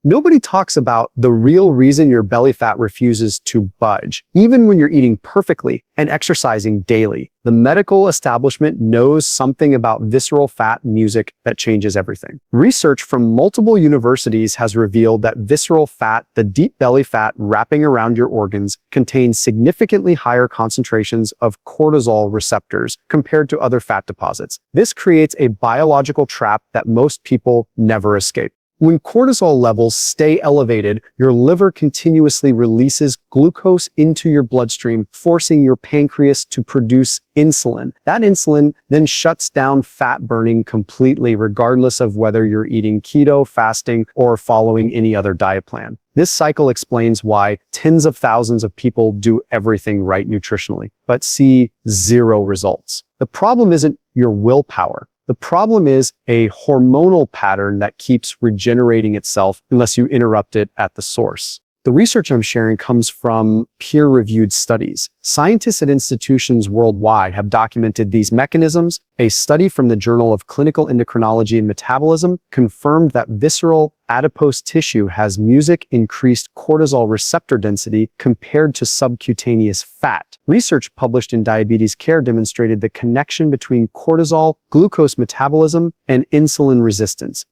Nobody talks about the real reason your belly fat refuses to budge, even when you're eating perfectly and exercising daily. The medical establishment knows something about visceral fat music that changes everything. Research from multiple universities has revealed that visceral fat, the deep belly fat wrapping around your organs, contains significantly higher concentrations of cortisol receptors compared to other fat deposits. This creates a biological trap that most people never escape. When cortisol levels stay elevated, your liver continuously releases glucose into your bloodstream, forcing your pancreas to produce insulin. That insulin then shuts down fat burning completely, regardless of whether you're eating keto, fasting, or following any other diet plan. This cycle explains why tens of thousands of people do everything right nutritionally, but see zero results. The problem isn't your willpower. The problem is a hormonal pattern that keeps regenerating itself unless you interrupt it at the source. The research I'm sharing comes from peer-reviewed studies. Scientists at institutions worldwide have documented these mechanisms. A study from the Journal of Clinical Endocrinology and Metabolism confirmed that visceral adipose tissue has music-increased cortisol receptor density compared to subcutaneous fat. Research published in Diabetes Care demonstrated the connection between cortisol, glucose metabolism, and insulin resistance.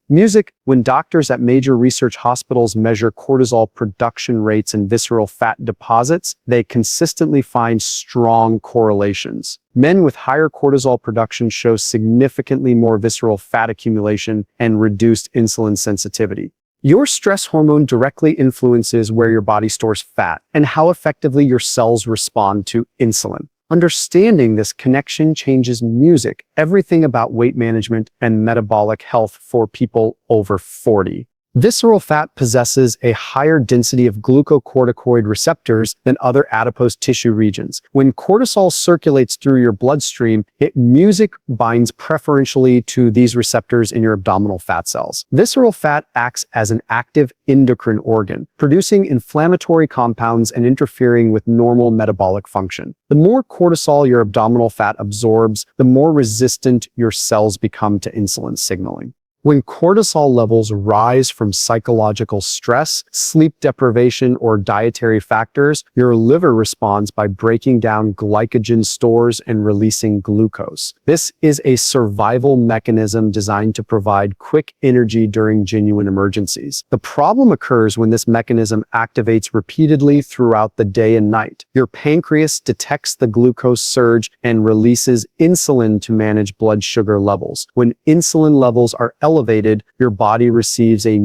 When doctors at major research hospitals measure cortisol production rates and visceral fat deposits, they consistently find strong correlations. Men with higher cortisol production show significantly more visceral fat accumulation and reduced insulin sensitivity. Your stress hormone directly influences where your body stores fat and how effectively your cells respond to insulin. Understanding this connection changes everything about weight management and metabolic health for people over 40. Visceral fat possesses a higher density of glucocorticoid receptors than other adipose tissue regions. When cortisol circulates through your bloodstream, music binds preferentially to these receptors in your abdominal fat cells. Visceral fat acts as an active endocrine organ, producing inflammatory compounds and interfering with normal metabolic function. The more cortisol your abdominal fat absorbs, the more resistant your cells become to insulin signaling. When cortisol levels rise from psychological stress, sleep deprivation, or dietary factors, your liver responds by breaking down glycogen stores and releasing glucose. This is a survival mechanism designed to provide quick energy during genuine emergencies. The problem occurs when this mechanism activates repeatedly throughout the day and night. Your pancreas detects the glucose surge and releases insulin to manage blood sugar levels. When insulin levels are elevated, your body receives a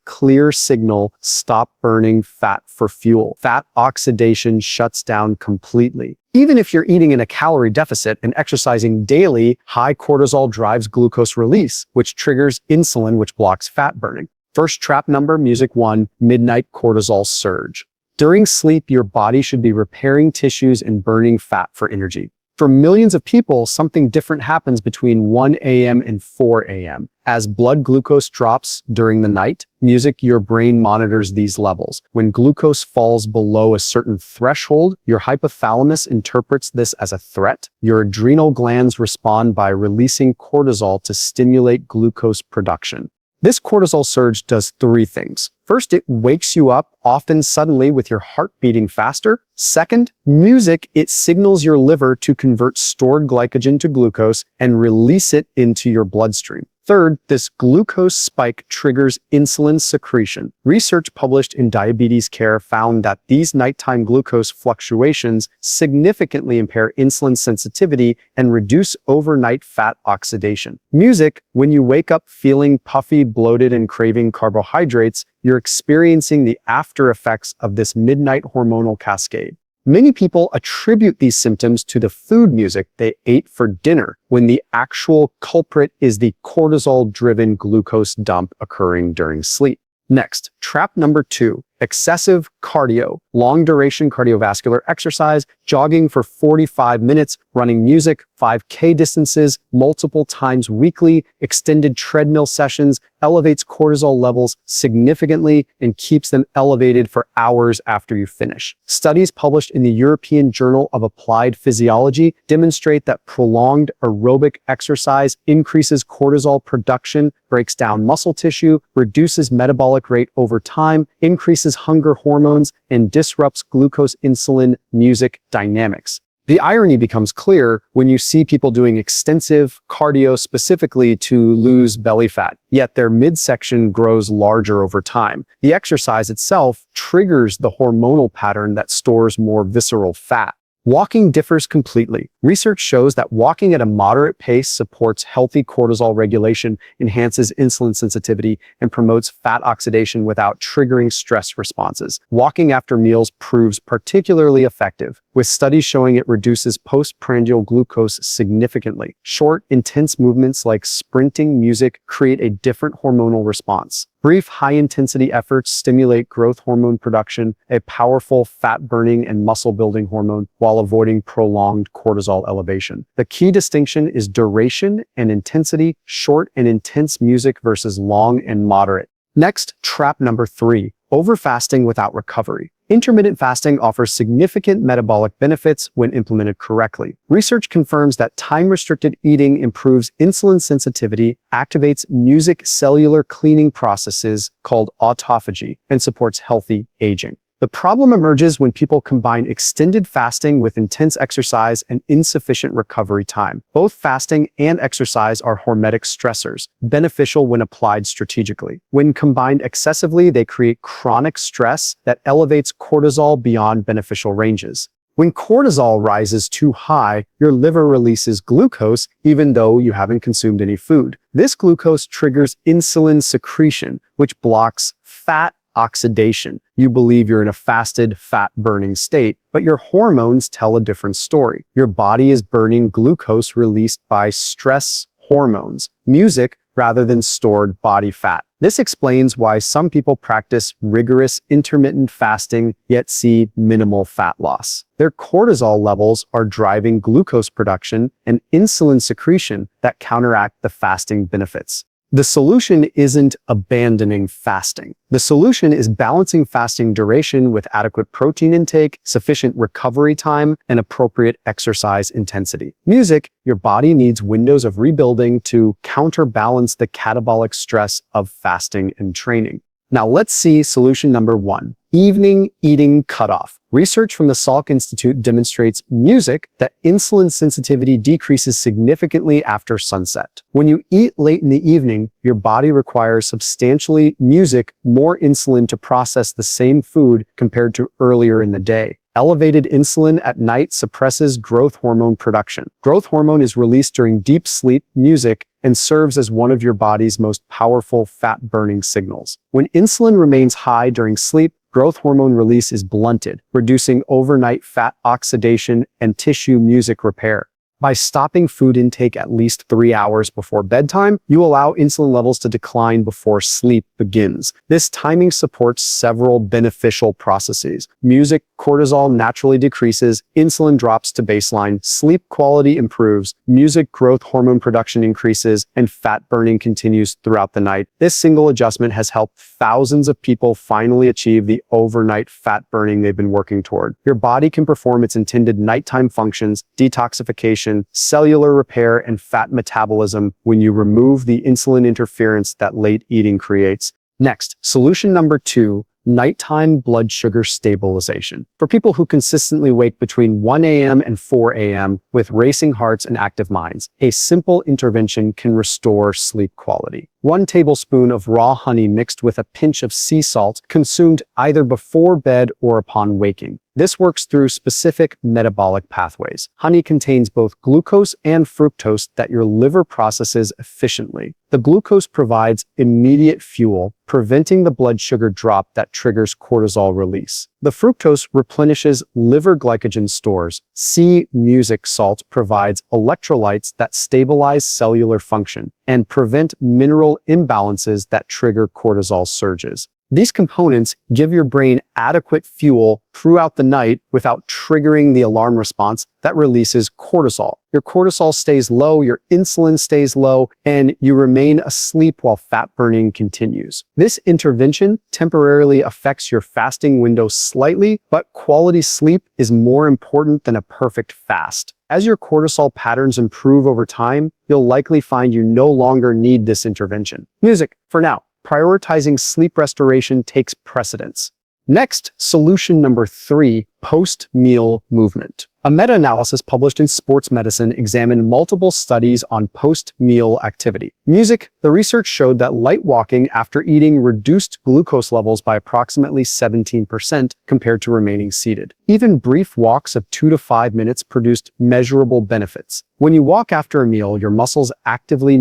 clear signal: stop burning fat for fuel. Fat oxidation shuts down completely. Even if you're eating in a calorie deficit and exercising daily, high cortisol drives glucose release, which triggers insulin, which blocks fat burning. First trap number, 1, midnight cortisol surge. During sleep, your body should be repairing tissues and burning fat for energy. For millions of people, something different happens between 1 a.m. and 4 a.m. As blood glucose drops during the night, your brain monitors these levels. When glucose falls below a certain threshold, your hypothalamus interprets this as a threat. Your adrenal glands respond by releasing cortisol to stimulate glucose production. This cortisol surge does 3 things. First, it wakes you up, often suddenly with your heart beating faster. Second, it signals your liver to convert stored glycogen to glucose and release it into your bloodstream. Third, this glucose spike triggers insulin secretion. Research published in Diabetes Care found that these nighttime glucose fluctuations significantly impair insulin sensitivity and reduce overnight fat oxidation. When you wake up feeling puffy, bloated, and craving carbohydrates, you're experiencing the after effects of this midnight hormonal cascade. Many people attribute these symptoms to the food they ate for dinner, when the actual culprit is the cortisol-driven glucose dump occurring during sleep. Next, trap number 2, Excessive cardio, long-duration cardiovascular exercise, jogging for 45 minutes, running music, 5K distances, multiple times weekly, extended treadmill sessions, elevates cortisol levels significantly and keeps them elevated for hours after you finish. Studies published in the European Journal of Applied Physiology demonstrate that prolonged aerobic exercise increases cortisol production, breaks down muscle tissue, reduces metabolic rate over time, increases hunger hormones, and disrupts glucose-insulin music dynamics. The irony becomes clear when you see people doing extensive cardio specifically to lose belly fat, yet their midsection grows larger over time. The exercise itself triggers the hormonal pattern that stores more visceral fat. Walking differs completely. Research shows that walking at a moderate pace supports healthy cortisol regulation, enhances insulin sensitivity, and promotes fat oxidation without triggering stress responses. Walking after meals proves particularly effective, with studies showing it reduces postprandial glucose significantly. Short, intense movements like sprinting music create a different hormonal response. Brief, high-intensity efforts stimulate growth hormone production, a powerful fat-burning and muscle-building hormone, while avoiding prolonged cortisol elevation. The key distinction is duration and intensity, short and intense music versus long and moderate. Next, trap number 3, overfasting without recovery. Intermittent fasting offers significant metabolic benefits when implemented correctly. Research confirms that time-restricted eating improves insulin sensitivity, activates music cellular cleaning processes called autophagy, and supports healthy aging. The problem emerges when people combine extended fasting with intense exercise and insufficient recovery time. Both fasting and exercise are hormetic stressors, beneficial when applied strategically. When combined excessively, they create chronic stress that elevates cortisol beyond beneficial ranges. When cortisol rises too high, your liver releases glucose even though you haven't consumed any food. This glucose triggers insulin secretion, which blocks fat oxidation. You believe you're in a fasted, fat-burning state, but your hormones tell a different story. Your body is burning glucose released by stress hormones, music, rather than stored body fat. This explains why some people practice rigorous intermittent fasting yet see minimal fat loss. Their cortisol levels are driving glucose production and insulin secretion that counteract the fasting benefits. The solution isn't abandoning fasting. The solution is balancing fasting duration with adequate protein intake, sufficient recovery time, and appropriate exercise intensity. Music, your body needs windows of rebuilding to counterbalance the catabolic stress of fasting and training. Now let's see solution number 1, evening eating cutoff. Research from the Salk Institute demonstrates music that insulin sensitivity decreases significantly after sunset. When you eat late in the evening, your body requires substantially more insulin to process the same food compared to earlier in the day. Elevated insulin at night suppresses growth hormone production. Growth hormone is released during deep sleep, music, and serves as one of your body's most powerful fat-burning signals. When insulin remains high during sleep, growth hormone release is blunted, reducing overnight fat oxidation and tissue music repair. By stopping food intake at least 3 hours before bedtime, you allow insulin levels to decline before sleep begins. This timing supports several beneficial processes. Music, cortisol naturally decreases, insulin drops to baseline, sleep quality improves, music growth hormone production increases, and fat burning continues throughout the night. This single adjustment has helped thousands of people finally achieve the overnight fat burning they've been working toward. Your body can perform its intended nighttime functions, detoxification, cellular repair, and fat metabolism when you remove the insulin interference that late eating creates. Next, solution number 2, nighttime blood sugar stabilization. For people who consistently wake between 1 a.m. and 4 a.m. with racing hearts and active minds, a simple intervention can restore sleep quality. 1 tablespoon of raw honey mixed with a pinch of sea salt, consumed either before bed or upon waking. This works through specific metabolic pathways. Honey contains both glucose and fructose that your liver processes efficiently. The glucose provides immediate fuel, preventing the blood sugar drop that triggers cortisol release. The fructose replenishes liver glycogen stores. Sea music salt provides electrolytes that stabilize cellular function and prevent mineral imbalances that trigger cortisol surges. These components give your brain adequate fuel throughout the night without triggering the alarm response that releases cortisol. Your cortisol stays low, your insulin stays low, and you remain asleep while fat burning continues. This intervention temporarily affects your fasting window slightly, but quality sleep is more important than a perfect fast. As your cortisol patterns improve over time, you'll likely find you no longer need this intervention. Music, for now. Prioritizing sleep restoration takes precedence. Next, solution number 3, post-meal movement. A meta-analysis published in Sports Medicine examined multiple studies on post-meal activity. Music, the research showed that light walking after eating reduced glucose levels by approximately 17% compared to remaining seated. Even brief walks of 2 to 5 minutes produced measurable benefits. When you walk after a meal, your muscles actively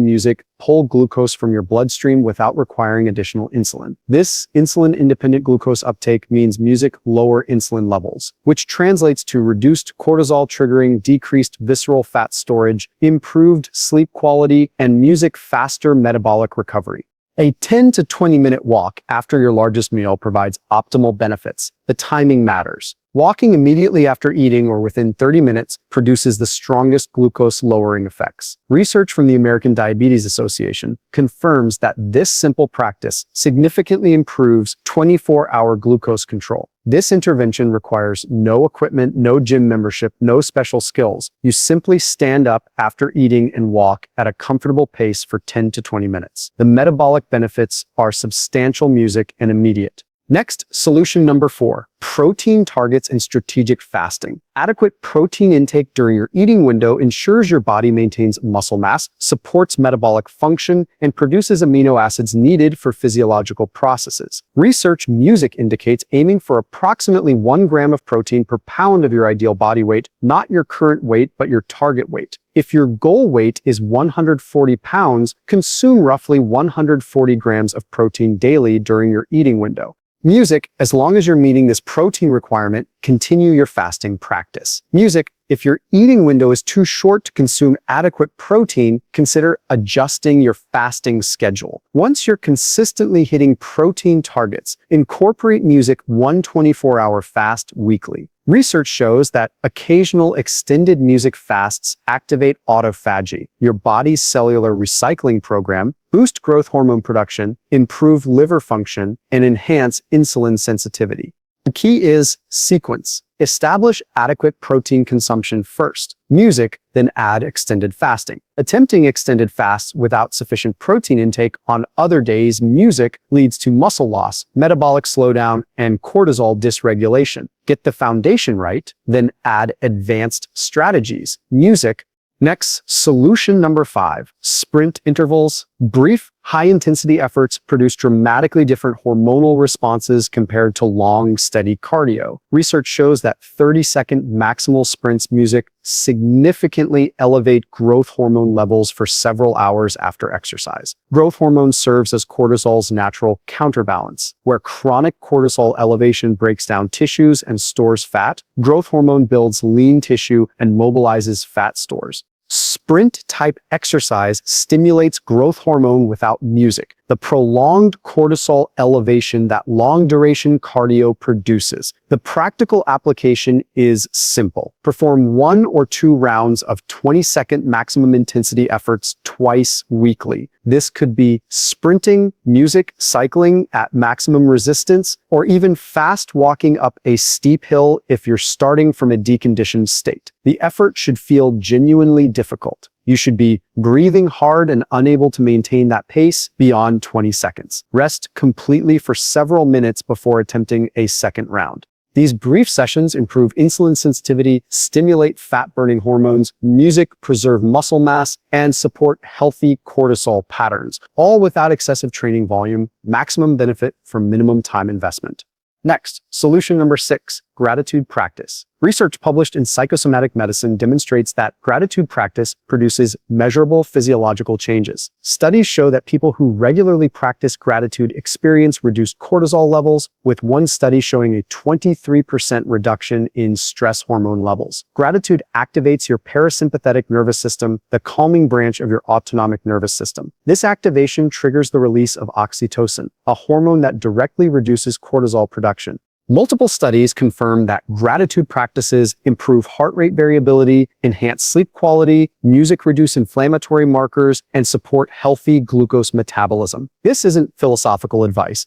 pull glucose from your bloodstream without requiring additional insulin. This insulin-independent glucose uptake means music lower insulin levels, which translates to reduced cortisol triggering, decreased visceral fat storage, improved sleep quality, and music faster metabolic recovery. A 10 to 20 minute walk after your largest meal provides optimal benefits. The timing matters. Walking immediately after eating or within 30 minutes produces the strongest glucose lowering effects. Research from the American Diabetes Association confirms that this simple practice significantly improves 24-hour glucose control. This intervention requires no equipment, no gym membership, no special skills. You simply stand up after eating and walk at a comfortable pace for 10 to 20 minutes. The metabolic benefits are substantial, music, and immediate. Next, solution number 4, protein targets and strategic fasting. Adequate protein intake during your eating window ensures your body maintains muscle mass, supports metabolic function, and produces amino acids needed for physiological processes. Research music indicates aiming for approximately 1 gram of protein per pound of your ideal body weight, not your current weight, but your target weight. If your goal weight is 140 pounds, consume roughly 140 grams of protein daily during your eating window. Music, as long as you're meeting this protein requirement, continue your fasting practice. Music, if your eating window is too short to consume adequate protein, consider adjusting your fasting schedule. Once you're consistently hitting protein targets, incorporate music 1 24-hour fast weekly. Research shows that occasional extended music fasts activate autophagy, your body's cellular recycling program, boost growth hormone production, improve liver function, and enhance insulin sensitivity. The key is sequence. Establish adequate protein consumption first. Music, then add extended fasting. Attempting extended fasts without sufficient protein intake on other days, music leads to muscle loss, metabolic slowdown, and cortisol dysregulation. Get the foundation right, then add advanced strategies. Music. Next, solution number 5, sprint intervals. Brief, high-intensity efforts produce dramatically different hormonal responses compared to long, steady cardio. Research shows that 30-second maximal sprints music significantly elevate growth hormone levels for several hours after exercise. Growth hormone serves as cortisol's natural counterbalance. Where chronic cortisol elevation breaks down tissues and stores fat, growth hormone builds lean tissue and mobilizes fat stores. Sprint-type exercise stimulates growth hormone without music, the prolonged cortisol elevation that long-duration cardio produces. The practical application is simple. Perform 1 or 2 rounds of 20-second maximum intensity efforts twice weekly. This could be sprinting, music, cycling at maximum resistance, or even fast walking up a steep hill if you're starting from a deconditioned state. The effort should feel genuinely difficult. You should be breathing hard and unable to maintain that pace beyond 20 seconds. Rest completely for several minutes before attempting a second round. These brief sessions improve insulin sensitivity, stimulate fat-burning hormones, music, preserve muscle mass, and support healthy cortisol patterns, all without excessive training volume, maximum benefit for minimum time investment. Next, solution number 6, gratitude practice. Research published in Psychosomatic Medicine demonstrates that gratitude practice produces measurable physiological changes. Studies show that people who regularly practice gratitude experience reduced cortisol levels, with one study showing a 23% reduction in stress hormone levels. Gratitude activates your parasympathetic nervous system, the calming branch of your autonomic nervous system. This activation triggers the release of oxytocin, a hormone that directly reduces cortisol production. Multiple studies confirm that gratitude practices improve heart rate variability, enhance sleep quality, music reduce inflammatory markers, and support healthy glucose metabolism. This isn't philosophical advice.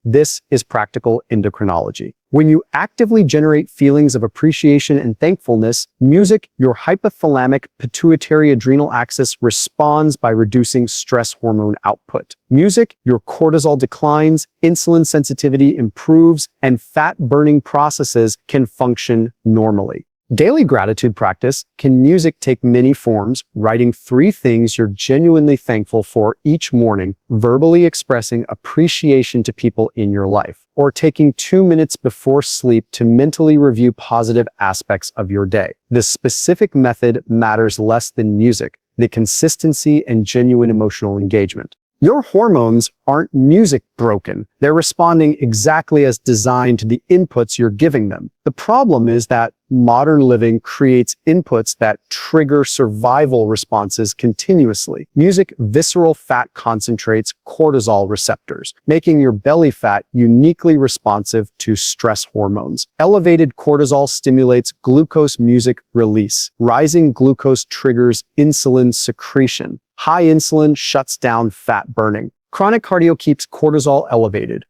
This is practical endocrinology. When you actively generate feelings of appreciation and thankfulness, your hypothalamic pituitary adrenal axis responds by reducing stress hormone output. Your cortisol declines, insulin sensitivity improves, and fat-burning processes can function normally. Daily gratitude practice. Can music take many forms? Writing 3 things you're genuinely thankful for each morning, verbally expressing appreciation to people in your life, or taking 2 minutes before sleep to mentally review positive aspects of your day. The specific method matters less than music, the consistency and genuine emotional engagement. Your hormones aren't music broken. They're responding exactly as designed to the inputs you're giving them. The problem is that modern living creates inputs that trigger survival responses continuously. Visceral fat concentrates cortisol receptors, making your belly fat uniquely responsive to stress hormones. Elevated cortisol stimulates glucose release. Rising glucose triggers insulin secretion. High insulin shuts down fat burning. Chronic cardio keeps cortisol elevated.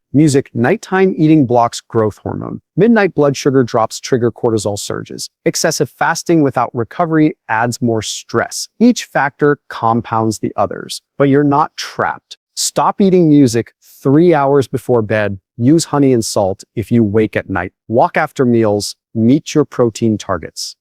Nighttime eating blocks growth hormone. Midnight blood sugar drops trigger cortisol surges. Excessive fasting without recovery adds more stress. Each factor compounds the others, but you're not trapped. Stop eating 3 hours before bed. Use honey and salt if you wake at night. Walk after meals. Meet your protein targets.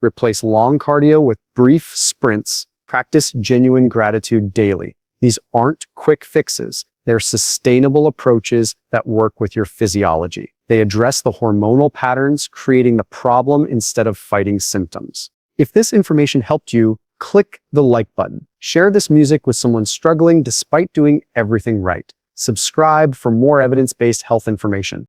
Replace long cardio with brief sprints. Practice genuine gratitude daily. These aren't quick fixes. They're sustainable approaches that work with your physiology. They address the hormonal patterns, creating the problem instead of fighting symptoms. If this information helped you, click the like button. Share this music with someone struggling despite doing everything right. Subscribe for more evidence-based health information.